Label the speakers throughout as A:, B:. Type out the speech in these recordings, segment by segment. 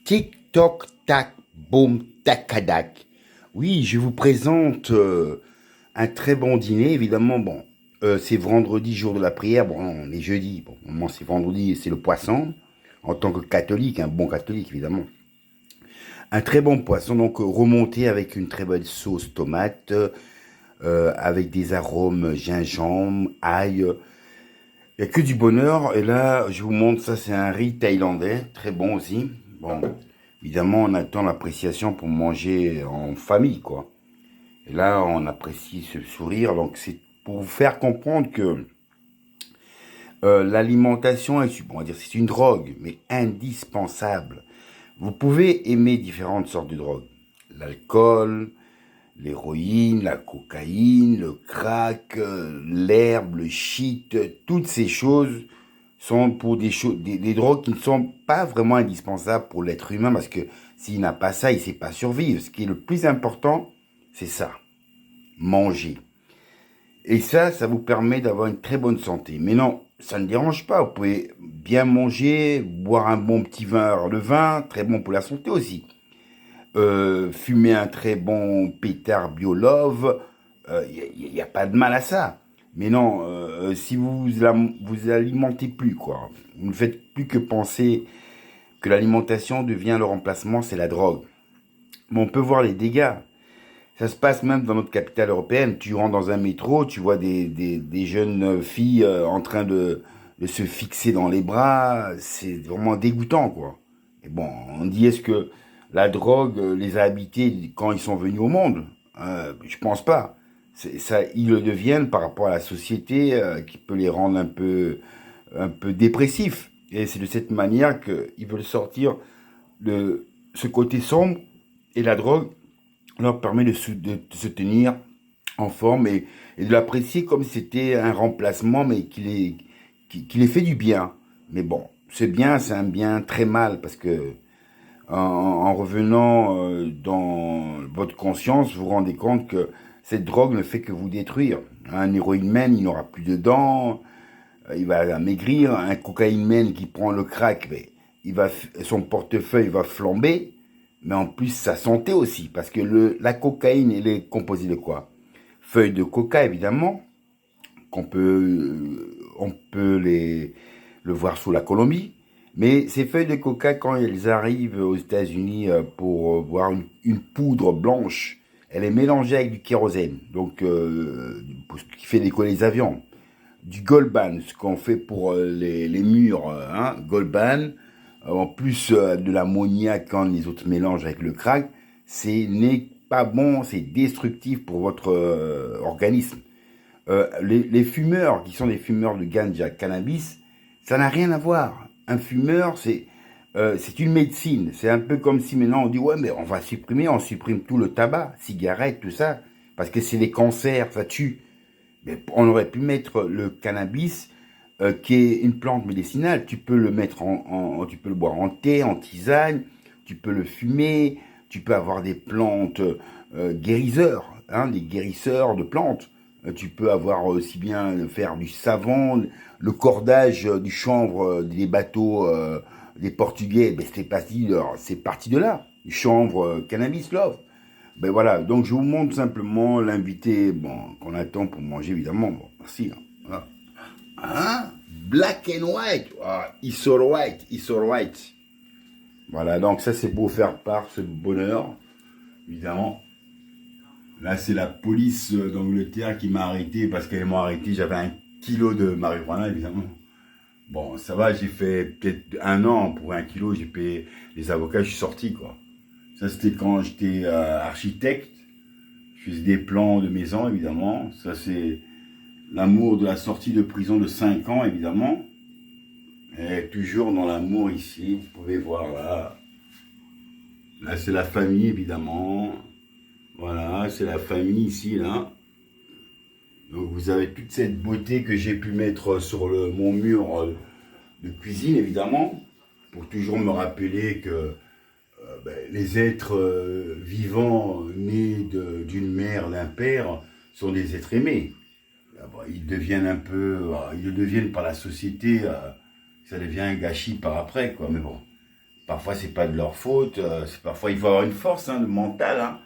A: Tic toc tac boum tac. Oui, je vous présente un très bon dîner. Évidemment, bon, c'est vendredi, jour de la prière. Bon, non, on est jeudi. Bon, moi c'est vendredi, c'est le poisson. En tant que catholique, un bon catholique évidemment. Un très bon poisson, donc remonté avec une très bonne sauce tomate, avec des arômes gingembre, ail. Il n'y a que du bonheur. Et là, je vous montre ça, c'est un riz thaïlandais, très bon aussi. Bon, évidemment, on attend l'appréciation pour manger en famille, quoi. Et là, on apprécie ce sourire. Donc, c'est pour vous faire comprendre que l'alimentation est, bon, on va dire, c'est une drogue, mais indispensable. Vous pouvez aimer différentes sortes de drogues. L'alcool, l'héroïne, la cocaïne, le crack, l'herbe, le shit, toutes ces choses sont pour des drogues qui ne sont pas vraiment indispensables pour l'être humain parce que s'il n'a pas ça, il ne sait pas survivre. Ce qui est le plus important, c'est ça, manger. Et ça vous permet d'avoir une très bonne santé. Mais non, ça ne dérange pas. Vous pouvez bien manger, boire un bon petit vin, le vin, très bon pour la santé aussi. Fumer un très bon pétard Biolove, il n'y a pas de mal à ça. Mais non, si vous alimentez plus, quoi, vous ne faites plus que penser que l'alimentation devient le remplacement, c'est la drogue. Mais on peut voir les dégâts. Ça se passe même dans notre capitale européenne. Tu rentres dans un métro, tu vois des jeunes filles en train de se fixer dans les bras. C'est vraiment dégoûtant, quoi. Et bon, on dit est-ce que la drogue les a habités quand ils sont venus au monde? Je pense pas. Ça, ils le deviennent par rapport à la société qui peut les rendre un peu dépressifs. Et c'est de cette manière qu'ils veulent sortir de ce côté sombre et la drogue leur permet de se tenir en forme et de l'apprécier comme si c'était un remplacement, mais qui les fait du bien. Mais bon, ce bien, c'est un bien très mal, parce que en revenant dans votre conscience, vous vous rendez compte que cette drogue ne fait que vous détruire. Un héroïne man, il n'aura plus de dents, il va maigrir. Un cocaïne man qui prend le crack, mais son portefeuille va flamber, mais en plus sa santé aussi, parce que la cocaïne, elle est composée de quoi? Feuilles de coca, évidemment, on peut le voir sous la Colombie, mais ces feuilles de coca, quand elles arrivent aux États-Unis pour voir une poudre blanche, elle est mélangée avec du kérosène, donc pour ce qui fait décoller les avions. Du Goldban, ce qu'on fait pour les murs, hein, Goldban, en plus de l'ammoniac quand les autres mélangent avec le crack, c'est n'est pas bon, c'est destructif pour votre organisme. Les fumeurs, qui sont des fumeurs de ganja, cannabis, ça n'a rien à voir. Un fumeur, c'est une médecine. C'est un peu comme si maintenant on dit ouais mais on supprime tout le tabac, cigarettes, tout ça, parce que c'est des cancers, ça tue. Mais on aurait pu mettre le cannabis, qui est une plante médicinale. Tu peux le mettre tu peux le boire en thé, en tisane, tu peux le fumer, tu peux avoir des plantes guérisseurs, hein, des guérisseurs de plantes. Tu peux avoir aussi bien faire du savon, le cordage du chanvre des bateaux des Portugais. Ben, c'est parti de là. Du chanvre, cannabis love. Ben voilà, donc je vous montre simplement l'invité bon, qu'on attend pour manger, évidemment. Bon, merci. Hein, voilà. Hein? Black and white. Ah, it's alright, it's alright. Voilà, donc ça c'est pour faire part ce bonheur, évidemment. Là c'est la police d'Angleterre qui m'a arrêté parce qu'elle m'a arrêté, j'avais 1 kilo de marijuana, évidemment. Bon, ça va, j'ai fait peut-être 1 an pour 1 kilo, j'ai payé les avocats, je suis sorti, quoi. Ça, c'était quand j'étais architecte. Je faisais des plans de maison, évidemment. Ça, c'est l'amour de la sortie de prison de 5 ans, évidemment. Et toujours dans l'amour ici, vous pouvez voir là. Là, c'est la famille, évidemment. Voilà, c'est la famille ici, là. Donc, vous avez toute cette beauté que j'ai pu mettre sur mon mur de cuisine, évidemment, pour toujours me rappeler que les êtres vivants nés d'une mère, d'un père, sont des êtres aimés. Ils deviennent ils le deviennent par la société, ça devient un gâchis par après, quoi. Mais bon, Parfois, c'est pas de leur faute. Parfois, il faut avoir une force de mentale, hein,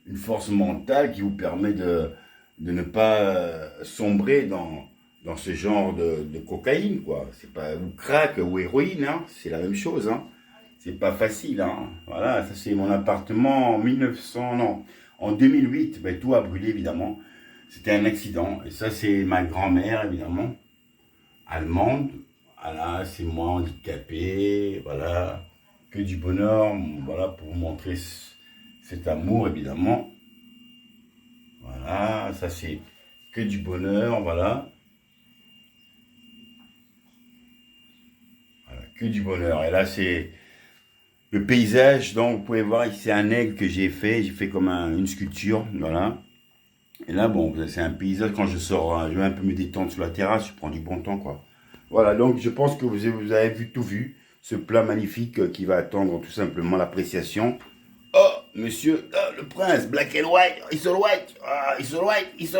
A: une force mentale qui vous permet de ne pas sombrer dans ce genre de cocaïne, quoi. C'est pas ou crack ou héroïne, hein, c'est la même chose, hein. C'est pas facile, hein. Voilà, ça c'est mon appartement en 1900, non, en 2008. Ben, tout a brûlé évidemment. C'était un accident. Et ça c'est ma grand-mère évidemment, allemande. Voilà, c'est moi handicapé. Voilà, que du bonheur. Voilà pour vous montrer cet amour évidemment. Voilà, ça c'est que du bonheur. Voilà. Voilà, que du bonheur. Et là c'est le paysage, donc vous pouvez voir ici c'est un aigle que j'ai fait comme une sculpture, voilà. Et là bon, c'est un paysage quand je sors, hein, je vais un peu me détendre sur la terrasse, je prends du bon temps quoi. Voilà, donc je pense que vous avez vu tout vu, ce plat magnifique qui va attendre tout simplement l'appréciation. Oh, monsieur, le prince, black and white, it's all white, it's all white, it's all white.